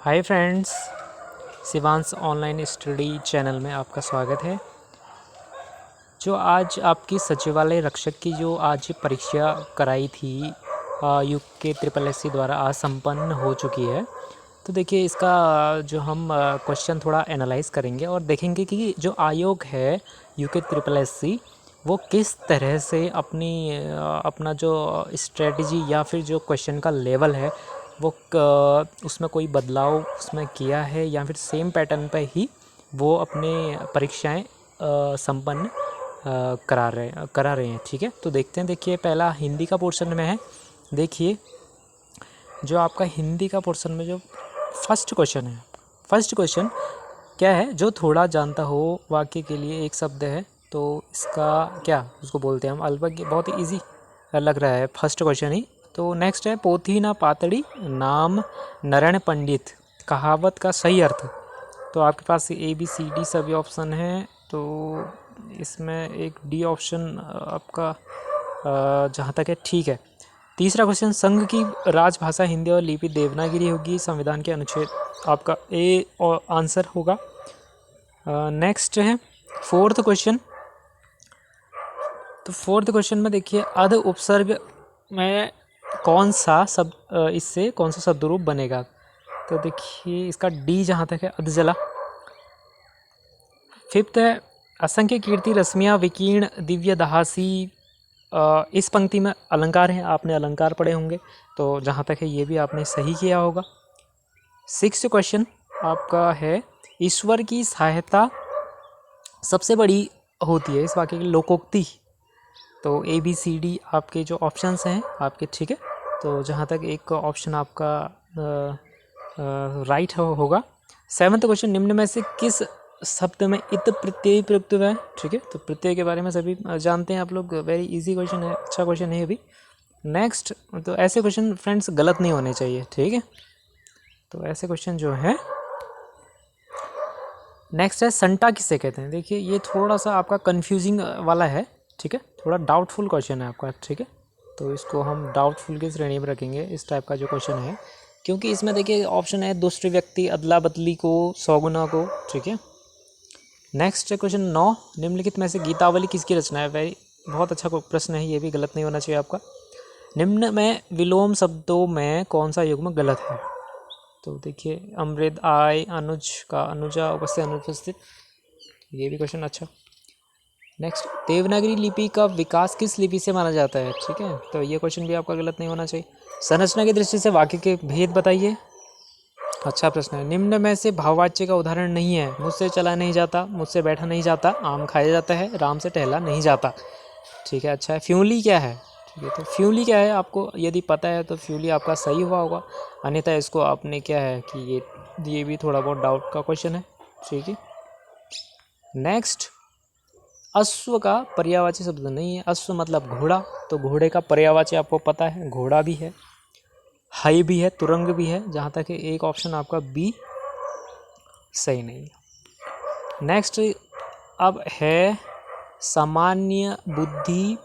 Hi friends, Shivansh online study channel में आपका स्वागत है। जो आज आपकी सचिवालय रक्षक की जो आज परीक्षा कराई थी यूके ट्रिपल एस सी द्वारा आज संपन्न हो चुकी है। तो देखिए इसका जो हम क्वेश्चन थोड़ा एनालाइज करेंगे और देखेंगे कि जो आयोग है यूके ट्रिपल एस सी वो किस तरह से अपना जो स्ट्रेटजी या फिर जो क्वेश्चन का लेवल है वो उसमें कोई बदलाव उसमें किया है या फिर सेम पैटर्न पे ही वो अपने परीक्षाएं संपन्न करा रहे हैं। ठीक है, तो देखते हैं। देखिए पहला हिंदी का पोर्शन में है। देखिए जो आपका हिंदी का पोर्शन में जो फर्स्ट क्वेश्चन है, फर्स्ट क्वेश्चन क्या है? जो थोड़ा जानता हो वाक्य के लिए एक शब्द है, तो इसका क्या उसको बोलते हैं हम? अल्पज्ञ। बहुत ही ईजी लग रहा है फर्स्ट क्वेश्चन ही। तो नेक्स्ट है पोथी ना पातड़ी नाम नरण पंडित, कहावत का सही अर्थ। तो आपके पास ए बी सी डी सभी ऑप्शन हैं, तो इसमें एक डी ऑप्शन आपका जहाँ तक है ठीक है। तीसरा क्वेश्चन संघ की राजभाषा हिंदी और लिपि देवनागरी होगी, संविधान के अनुच्छेद आपका ए और आंसर होगा। नेक्स्ट है फोर्थ क्वेश्चन। तो फोर्थ क्वेश्चन में देखिए अध उपसर्ग में कौन सा इससे कौन सा शब्द रूप बनेगा? तो देखिए इसका डी जहाँ तक है अधजला। फिफ्थ है असंख्य कीर्ति रश्मियाँ विकीर्ण दिव्य दहासी। इस पंक्ति में अलंकार है, आपने अलंकार पढ़े होंगे, तो जहाँ तक है ये भी आपने सही किया होगा। सिक्स्थ क्वेश्चन आपका है ईश्वर की सहायता सबसे बड़ी होती है, इस वाक्य की लोकोक्ति। तो ए बी सी डी आपके जो ऑप्शंस हैं आपके ठीक है। तो जहाँ तक एक ऑप्शन आपका राइट होगा। सेवन्थ क्वेश्चन निम्न में से किस शब्द में इत प्रत्यय प्रयुक्त हुआ है? ठीक है, तो प्रत्यय के बारे में सभी जानते हैं आप लोग। वेरी इजी क्वेश्चन है, अच्छा क्वेश्चन है अभी। नेक्स्ट, तो ऐसे क्वेश्चन फ्रेंड्स गलत नहीं होने चाहिए, ठीक है। तो ऐसे क्वेश्चन जो है नेक्स्ट है संटा किसे कहते हैं? देखिए ये थोड़ा सा आपका कंफ्यूजिंग वाला है, ठीक है, थोड़ा डाउटफुल क्वेश्चन है आपका, ठीक है। तो इसको हम डाउटफुल की श्रेणी में रखेंगे इस टाइप का जो क्वेश्चन है, क्योंकि इसमें देखिए ऑप्शन है दुष्ट व्यक्ति, अदला बदली को, सौगुना को, ठीक है। नेक्स्ट क्वेश्चन 9 निम्नलिखित में से गीतावली किसकी रचना है? वेरी बहुत अच्छा प्रश्न है, ये भी गलत नहीं होना चाहिए आपका। निम्न में विलोम शब्दों में कौन सा युग्म गलत है? तो देखिए अमृत, आय, अनुज का अनुजा, उपस्थित अनुपस्थित, ये भी क्वेश्चन अच्छा। नेक्स्ट देवनागरी लिपि का विकास किस लिपि से माना जाता है? ठीक है, तो ये क्वेश्चन भी आपका गलत नहीं होना चाहिए। संरचना की दृष्टि से वाक्य के भेद बताइए, अच्छा प्रश्न है। निम्न में से भाववाच्य का उदाहरण नहीं है। मुझसे चला नहीं जाता, मुझसे बैठा नहीं जाता, आम खाया जाता है, राम से टहला नहीं जाता, ठीक है, अच्छा है। फ्यूली क्या है? ठीक है, तो फ्यूली क्या है आपको यदि पता है तो फ्यूली आपका सही हुआ होगा, अन्यथा इसको आपने क्या है कि ये भी थोड़ा बहुत डाउट का क्वेश्चन है, ठीक है। नेक्स्ट, अश्व का पर्यायवाची शब्द नहीं है। अश्व मतलब घोड़ा, तो घोड़े का पर्यायवाची आपको पता है, घोड़ा भी है, हाई भी है, तुरंग भी है, जहाँ तक है एक ऑप्शन आपका बी सही नहीं है। नेक्स्ट अब है सामान्य बुद्धि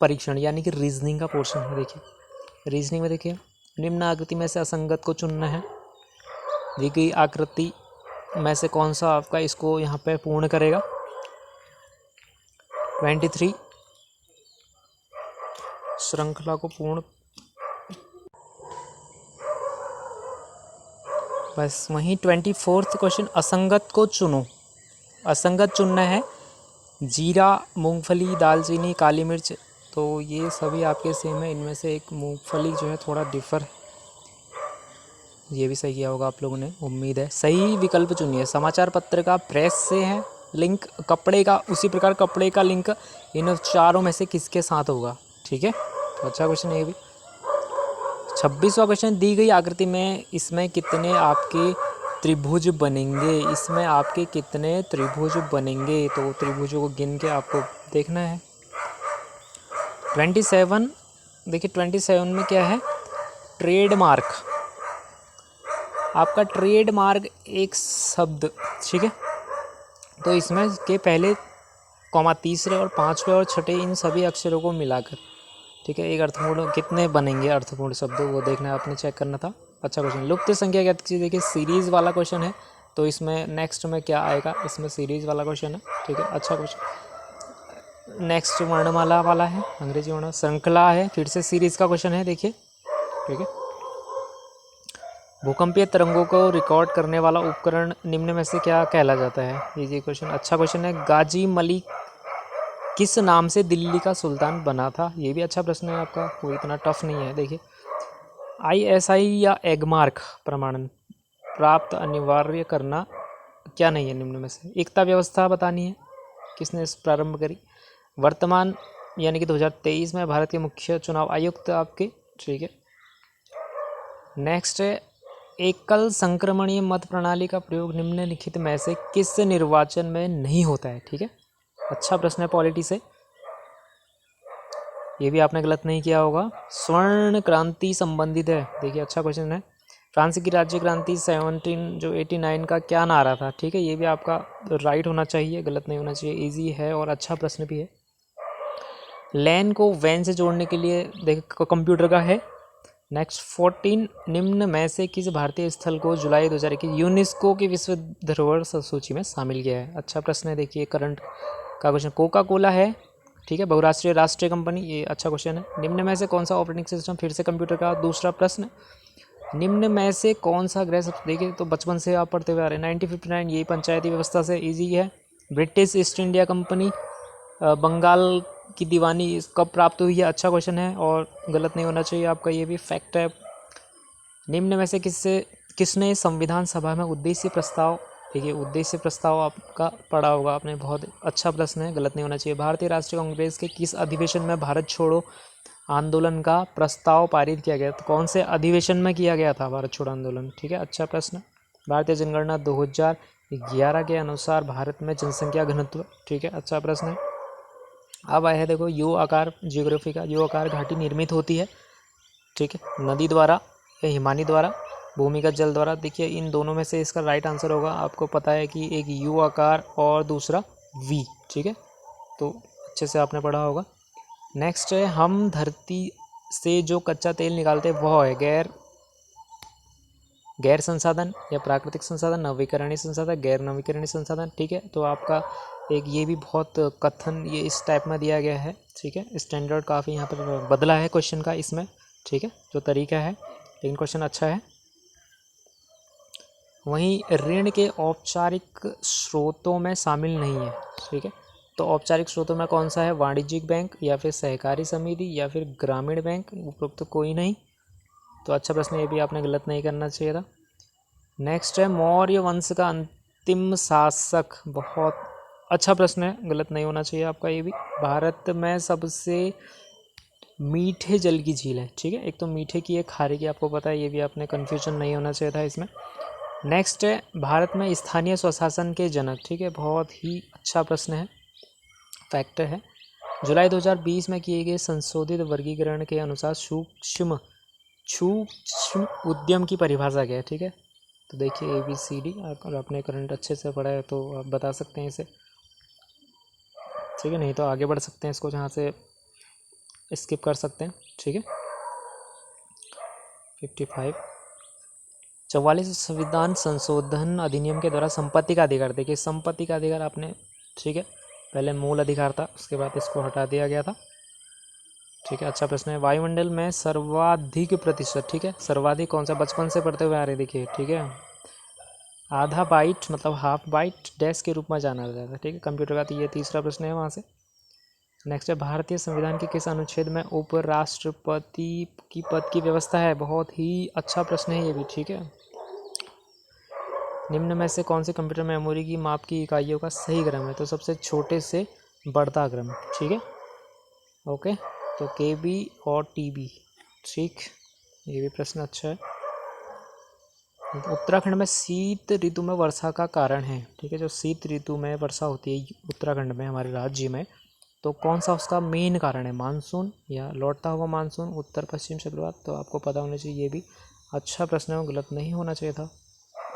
परीक्षण यानी कि रीजनिंग का पोर्शन है। देखिए रीजनिंग में देखिए निम्न आकृति में से असंगत को चुनना है। दी गई आकृति में से कौन सा आपका इसको यहाँ पे पूर्ण करेगा? 23 श्रृंखला को पूर्ण, बस वहीं 24th क्वेश्चन असंगत को चुनो। असंगत चुनना है जीरा, मूंगफली, दालचीनी, काली मिर्च, तो ये सभी आपके सेम है। इनमें से एक मूंगफली जो है थोड़ा डिफर है, ये भी सही किया होगा आप लोगों ने, उम्मीद है। सही विकल्प चुनिए। समाचार पत्र का प्रेस से है लिंक, कपड़े का उसी प्रकार कपड़े का लिंक इन चारों में से किसके साथ होगा? ठीक है, तो अच्छा क्वेश्चन है ये भी। 26वां क्वेश्चन दी गई आकृति में इसमें कितने आपके त्रिभुज बनेंगे? इसमें आपके कितने त्रिभुज बनेंगे? तो त्रिभुजों को गिन के आपको देखना है। 27 देखिए 27 में क्या है? ट्रेडमार्क। आपका ट्रेडमार्क एक शब्द, ठीक है, तो इसमें के पहले कॉमा तीसरे और पांचवें और छठे इन सभी अक्षरों को मिलाकर, ठीक है, एक अर्थपूर्ण कितने बनेंगे अर्थपूर्ण शब्द, वो देखना है आपने, चेक करना था। अच्छा क्वेश्चन। लुप्त संख्या क्या चीज़, देखिए सीरीज़ वाला क्वेश्चन है, तो इसमें नेक्स्ट में क्या आएगा, इसमें सीरीज़ वाला क्वेश्चन है, ठीक है। अच्छा क्वेश्चन। नेक्स्ट वर्णमाला वाला है, अंग्रेजी वर्ण श्रृंखला है, फिर से सीरीज़ का क्वेश्चन है, देखिए, ठीक है। भूकंपीय तरंगों को रिकॉर्ड करने वाला उपकरण निम्न में से क्या कहला जाता है, ये क्वेश्चन अच्छा क्वेश्चन है। गाजी मलिक किस नाम से दिल्ली का सुल्तान बना था, ये भी अच्छा प्रश्न है आपका, कोई इतना टफ नहीं है। देखिए ISI या एगमार्क प्रमाणन प्राप्त अनिवार्य करना क्या नहीं है निम्न में से, एकता व्यवस्था बतानी है, किसने इस प्रारंभ करी। वर्तमान यानी कि 2023 में भारत के मुख्य चुनाव आयुक्त आपके, ठीक है। नेक्स्ट है एकल संक्रमणीय मत प्रणाली का प्रयोग निम्नलिखित में से किस निर्वाचन में नहीं होता है, ठीक है। अच्छा प्रश्न है पॉलिटी से, ये भी आपने गलत नहीं किया होगा। स्वर्ण क्रांति संबंधित है, देखिए अच्छा क्वेश्चन है। फ्रांस की राज्य क्रांति 1789 का क्या नारा था, ठीक है, ये भी आपका राइट होना चाहिए, गलत नहीं होना चाहिए, इजी है और अच्छा प्रश्न भी है। लैन को वैन से जोड़ने के लिए देखिए कंप्यूटर का है। नेक्स्ट 14 निम्न में से किस भारतीय स्थल को जुलाई 2021 यूनेस्को की विश्व धरोहर सूची में शामिल किया है, अच्छा प्रश्न है। देखिए करंट का क्वेश्चन, कोका कोला है, ठीक है, बहुराष्ट्रीय राष्ट्रीय कंपनी, ये अच्छा क्वेश्चन है। निम्न में से कौन सा ऑपरेटिंग सिस्टम, फिर से कंप्यूटर का दूसरा प्रश्न, निम्न में से कौन सा गृह सबसे, देखिए तो बचपन से आप पढ़ते हुए आ रहे हैं 1959, ये पंचायती व्यवस्था से इजी है। British East India Company Bengal की दीवानी कब प्राप्त हुई है, अच्छा क्वेश्चन है और गलत नहीं होना चाहिए आपका, ये भी फैक्ट है। निम्न में से किसने संविधान सभा में उद्देश्य प्रस्ताव, देखिए उद्देश्य प्रस्ताव आपका पढ़ा होगा आपने, बहुत अच्छा प्रश्न है, गलत नहीं होना चाहिए। भारतीय राष्ट्रीय कांग्रेस के किस अधिवेशन में भारत छोड़ो आंदोलन का प्रस्ताव पारित किया गया, तो कौन से अधिवेशन में किया गया था भारत छोड़ो आंदोलन, ठीक है, अच्छा प्रश्न। भारतीय जनगणना 2011 के अनुसार भारत में जनसंख्या घनत्व, ठीक है, अच्छा प्रश्न है। अब आया है देखो यू आकार, जियोग्राफी का, यू आकार घाटी निर्मित होती है, ठीक है, नदी द्वारा या हिमानी द्वारा, भूमिगत जल द्वारा। देखिए इन दोनों में से इसका राइट आंसर होगा, आपको पता है कि एक यू आकार और दूसरा वी, ठीक है, तो अच्छे से आपने पढ़ा होगा। नेक्स्ट है हम धरती से जो कच्चा तेल निकालते हैं वह है गैर संसाधन या प्राकृतिक संसाधन, नवीकरणीय संसाधन, गैर नवीकरणीय संसाधन, ठीक है। तो आपका एक ये भी बहुत कथन ये इस टाइप में दिया गया है, ठीक है, स्टैंडर्ड काफ़ी यहाँ पर बदला है क्वेश्चन का इसमें, ठीक है, जो तरीका है, लेकिन क्वेश्चन अच्छा है। वहीं ऋण के औपचारिक स्रोतों में शामिल नहीं है, ठीक है, तो औपचारिक स्रोतों में कौन सा है, वाणिज्यिक बैंक या फिर सहकारी समिति या फिर ग्रामीण बैंक, उपरोक्त तो कोई नहीं, तो अच्छा प्रश्न, ये भी आपने गलत नहीं करना चाहिए था। नेक्स्ट है मौर्य वंश का अंतिम शासक, बहुत अच्छा प्रश्न है, गलत नहीं होना चाहिए आपका ये भी। भारत में सबसे मीठे जल की झील है, ठीक है, एक तो मीठे की एक खारे की, आपको पता है, ये भी आपने कन्फ्यूजन नहीं होना चाहिए था इसमें। नेक्स्ट है भारत में स्थानीय स्वशासन के जनक, ठीक है, बहुत ही अच्छा प्रश्न है, फैक्टर है। जुलाई 2020 में किए गए संशोधित वर्गीकरण के अनुसार सूक्ष्म उद्यम की परिभाषा क्या है, ठीक है, तो देखिए ABCD, अगर आपने करंट अच्छे से पढ़ा है तो आप बता सकते हैं इसे, ठीक है, नहीं तो आगे बढ़ सकते हैं, इसको जहाँ से स्किप कर सकते हैं, ठीक है। 44 संविधान संशोधन अधिनियम के द्वारा संपत्ति का अधिकार, देखिए संपत्ति का अधिकार आपने, ठीक है, पहले मूल अधिकार था, उसके बाद इसको हटा दिया गया था, ठीक है, अच्छा प्रश्न है। वायुमंडल में सर्वाधिक प्रतिशत, ठीक है, सर्वाधिक कौन सा, बचपन से पढ़ते हुए आ रहे, देखिए, ठीक है, आधा बाइट मतलब हाफ बाइट डैश के रूप में जाना जाता है, ठीक है, कंप्यूटर का, तो ये तीसरा प्रश्न है वहाँ से। नेक्स्ट है भारतीय संविधान के किस अनुच्छेद में उपराष्ट्रपति की पद की व्यवस्था है, बहुत ही अच्छा प्रश्न है ये भी, ठीक है। निम्न में से कौन सी कंप्यूटर मेमोरी की माप की इकाइयों का सही क्रम है, तो सबसे छोटे से बढ़ता क्रम, ठीक है, ओके, तो KB और TB, ठीक, ये भी प्रश्न अच्छा है। उत्तराखंड में शीत ऋतु में वर्षा का कारण है, ठीक है, जो शीत ऋतु में वर्षा होती है उत्तराखंड में, हमारे राज्य में, तो कौन सा उसका मेन कारण है, मानसून या लौटता हुआ मानसून, उत्तर पश्चिम चक्रवात, तो आपको पता होना चाहिए, ये भी अच्छा प्रश्न है, गलत नहीं होना चाहिए था।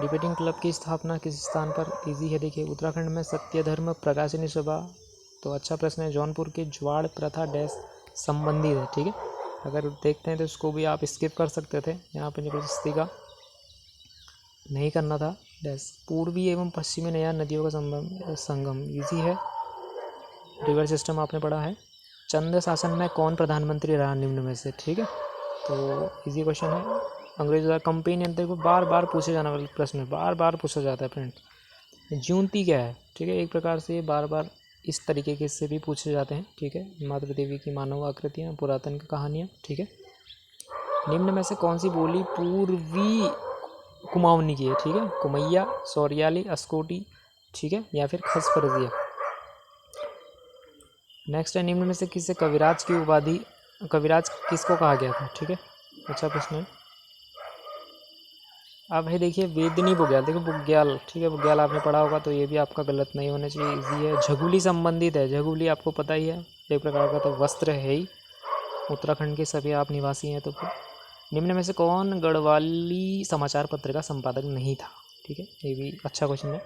डिबेटिंग क्लब की स्थापना किस स्थान पर, इजी है, देखिए उत्तराखंड में सत्यधर्म प्रकाशनी सभा, तो अच्छा प्रश्न है, जौनपुर के ज्वाड़ प्रथा डैश संबंधित है, ठीक है, अगर देखते हैं तो इसको भी आप स्किप कर सकते थे, यहाँ पे ज़बरदस्ती का नहीं करना था। डैश पूर्वी एवं पश्चिमी नयार नदियों का संगम ईजी है। रिवर सिस्टम आपने पढ़ा है। चंद शासन में कौन प्रधानमंत्री रहा निम्न में से, ठीक है, तो इजी क्वेश्चन है। अंग्रेजों द्वारा कंपेनी अंतर को बार बार पूछे जाने वाले प्रश्न है, बार बार पूछा जाता है फ्रेंड। ज्यूंती क्या है, ठीक है, एक प्रकार से बार बार इस तरीके के से भी पूछे जाते हैं, ठीक है। मातृ देवी की मानव आकृतियाँ, पुरातन कहानियाँ, ठीक है। निम्न में से कौन सी बोली पूर्वी कुमाऊनी की है, ठीक है, कुमैया, सौरियाली, अस्कोटी, ठीक है, या फिर खसफरजिया। नेक्स्ट है, निम्न में से किससे कविराज की उपाधि, कविराज किसको कहा गया था, ठीक है, अच्छा प्रश्न है। अब है देखिए वेदनी बुग्याल, देखो बुग्याल, ठीक है, बुग्याल आपने पढ़ा होगा तो ये भी आपका गलत नहीं होना चाहिए, इजी है। झगुली संबंधित है, झगुली आपको पता ही है, एक प्रकार का तो वस्त्र है ही, उत्तराखंड के सभी आप निवासी हैं। तो निम्न में से कौन गढ़वाली समाचार पत्र का संपादक नहीं था, ठीक है, ये भी अच्छा क्वेश्चन है,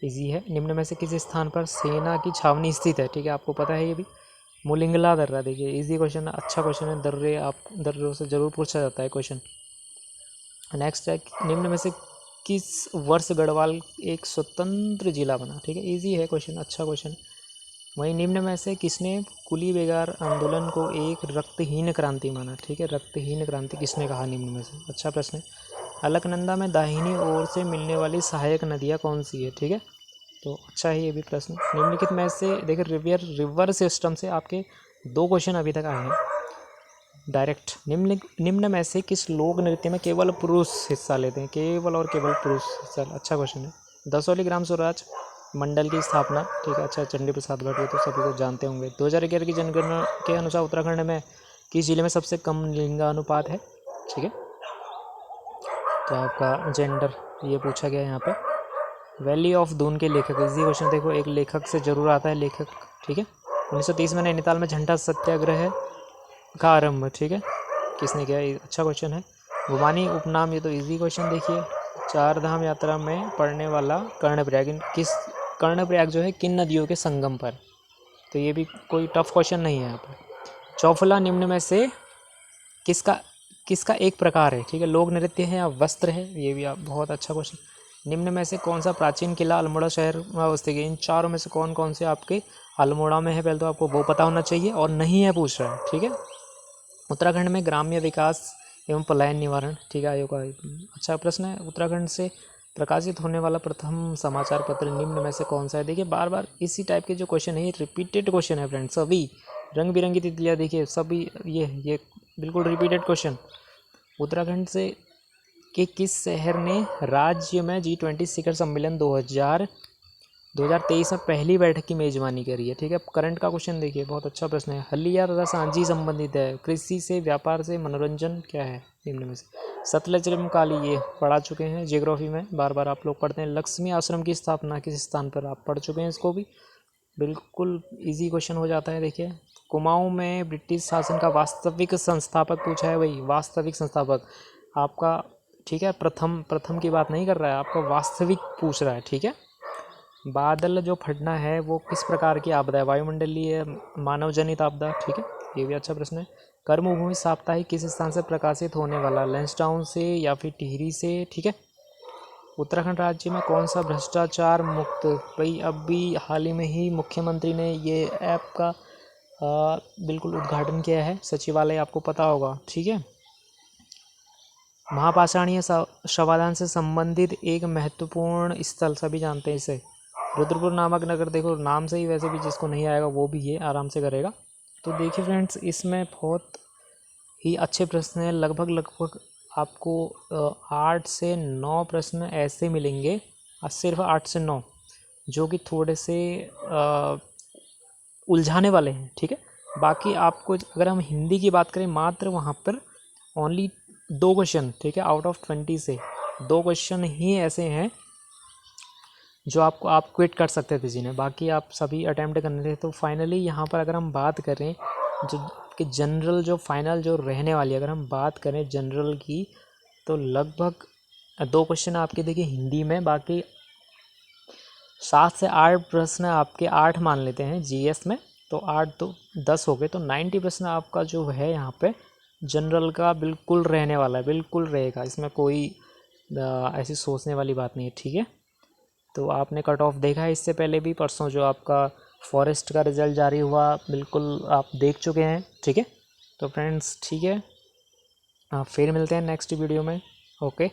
इजी है। निम्न में से किस स्थान पर सेना की छावनी स्थित है, ठीक है, आपको पता है ये भी, मुलिंगला दर्रा, देखिए इजी क्वेश्चन है, अच्छा क्वेश्चन है। दर्रे आप दर्रों से ज़रूर पूछा जाता है क्वेश्चन। नेक्स्ट है, निम्न में से किस वर्ष गढ़वाल एक स्वतंत्र जिला बना, ठीक है, इजी है क्वेश्चन, अच्छा क्वेश्चन। वहीं निम्न में से किसने कुली बेगार आंदोलन को एक रक्तहीन क्रांति माना, ठीक है, रक्तहीन क्रांति किसने कहा निम्न में से, अच्छा प्रश्न है। अलकनंदा में दाहिनी ओर से मिलने वाली सहायक नदियाँ कौन सी है, ठीक है, तो अच्छा है ये भी प्रश्न। निम्नलिखित में से देखिए रिवर सिस्टम से आपके 2 क्वेश्चन अभी तक आए हैं डायरेक्ट। निम्न में से किस लोक नृत्य में केवल पुरुष हिस्सा लेते हैं, केवल और केवल पुरुष हिस्सा, अच्छा क्वेश्चन है। दसौली ग्राम स्वराज मंडल की स्थापना, ठीक है, अच्छा, चंडी प्रसाद भट्ट, ये तो सभी को जानते होंगे। 2011 की जनगणना के अनुसार उत्तराखंड में किस जिले में सबसे कम लिंगानुपात है, ठीक है, तो आपका जेंडर ये पूछा गया है यहाँ पे। वैली ऑफ दून के लेखक, इजी क्वेश्चन, देखो एक लेखक से जरूर आता है लेखक, ठीक है। 1930 में नैनीताल में झंडा सत्याग्रह का आरंभ, ठीक है, किसने किया, अच्छा क्वेश्चन है। गुमानी उपनाम, ये तो इजी क्वेश्चन, देखिए 4 धाम यात्रा में पड़ने वाला कर्णप्रयाग, किस कर्णप्रयाग जो है किन नदियों के संगम पर, तो ये भी कोई टफ क्वेश्चन नहीं है यहाँ पर। चौफला निम्न में से किसका किसका एक प्रकार है, ठीक है, लोक नृत्य है या वस्त्र है, ये भी आप बहुत अच्छा क्वेश्चन। निम्न में से कौन सा प्राचीन किला अल्मोड़ा शहर में अवस्थित है, इन चारों में से कौन कौन से आपके अल्मोड़ा में है, पहले तो आपको वो पता होना चाहिए, और नहीं है पूछ रहा है, ठीक है। उत्तराखंड में ग्राम्य विकास एवं पलायन निवारण, ठीक है, आयोग का अच्छा प्रश्न है। उत्तराखंड से प्रकाशित होने वाला प्रथम समाचार पत्र निम्न में से कौन सा है, देखिए बार बार इसी टाइप के जो क्वेश्चन है, रिपीटेड क्वेश्चन है फ्रेंड्स, सभी रंग बिरंगी तितलियाँ, देखिए सभी ये बिल्कुल रिपीटेड क्वेश्चन। उत्तराखंड से कि किस शहर ने राज्य में G20 शिखर सम्मेलन 2023 में पहली बैठक की मेजबानी करी है, ठीक है, करंट का क्वेश्चन देखिए, बहुत अच्छा प्रश्न है। हल्लिया तथा सांझी संबंधित है, कृषि से, व्यापार से, मनोरंजन क्या है निम्न में से। सतलज काली, ये पढ़ा चुके हैं जियोग्राफी में, बार बार आप लोग पढ़ते हैं। लक्ष्मी आश्रम की स्थापना किस स्थान पर, आप पढ़ चुके हैं इसको भी, बिल्कुल इजी क्वेश्चन हो जाता है। देखिए कुमाऊं में ब्रिटिश शासन का वास्तविक संस्थापक पूछा है, भाई वास्तविक संस्थापक आपका, ठीक है, प्रथम की बात नहीं कर रहा है, आपका वास्तविक पूछ रहा है, ठीक है। बादल जो फटना है वो किस प्रकार की आपदा है, वायुमंडलीय, मानव जनित आपदा, ठीक है, ये भी अच्छा प्रश्न है। कर्मभूमि साप्ताहिक किस स्थान से प्रकाशित होने वाला, लैंसडाउन से या फिर टिहरी से, ठीक है। उत्तराखंड राज्य में कौन सा भ्रष्टाचार मुक्त, भाई अभी हाल ही में ही मुख्यमंत्री ने ये ऐप का बिल्कुल उद्घाटन किया है, सचिवालय आपको पता होगा, ठीक है। महापाषाणीय शवाधान से संबंधित एक महत्वपूर्ण स्थल, सभी जानते हैं इसे, रुद्रपुर नामक नगर, देखो नाम से ही वैसे भी जिसको नहीं आएगा वो भी ये आराम से करेगा। तो देखिए फ्रेंड्स, इसमें बहुत ही अच्छे प्रश्न हैं, लगभग आपको 8 से 9 प्रश्न ऐसे मिलेंगे, सिर्फ 8 से 9 जो कि थोड़े से उलझाने वाले हैं, ठीक है। बाकी आपको अगर हम हिंदी की बात करें, मात्र वहाँ पर ओनली 2 क्वेश्चन, ठीक है, आउट ऑफ 20 से 2 क्वेश्चन ही ऐसे हैं जो आप क्विट कर सकते थे जिन्हें, बाकी आप सभी अटैम्प्ट करने थे। तो फाइनली यहाँ पर अगर हम बात करें जो कि जनरल जो फाइनल जो रहने वाली, अगर हम बात करें जनरल की, तो लगभग 2 क्वेश्चन आपके देखिए हिंदी में, बाकी 7 से 8 प्रश्न आपके 8 मान लेते हैं जीएस में, तो 8 तो 10 हो गए, तो 90 प्रश्न आपका जो है यहाँ पे जनरल का बिल्कुल रहने वाला है, बिल्कुल रहेगा, इसमें कोई ऐसी सोचने वाली बात नहीं है, ठीक है। तो आपने कट ऑफ देखा है इससे पहले भी, परसों जो आपका फॉरेस्ट का रिज़ल्ट जारी हुआ, बिल्कुल आप देख चुके हैं, ठीक है। तो फ्रेंड्स ठीक है, फिर मिलते हैं नेक्स्ट वीडियो में। ओके।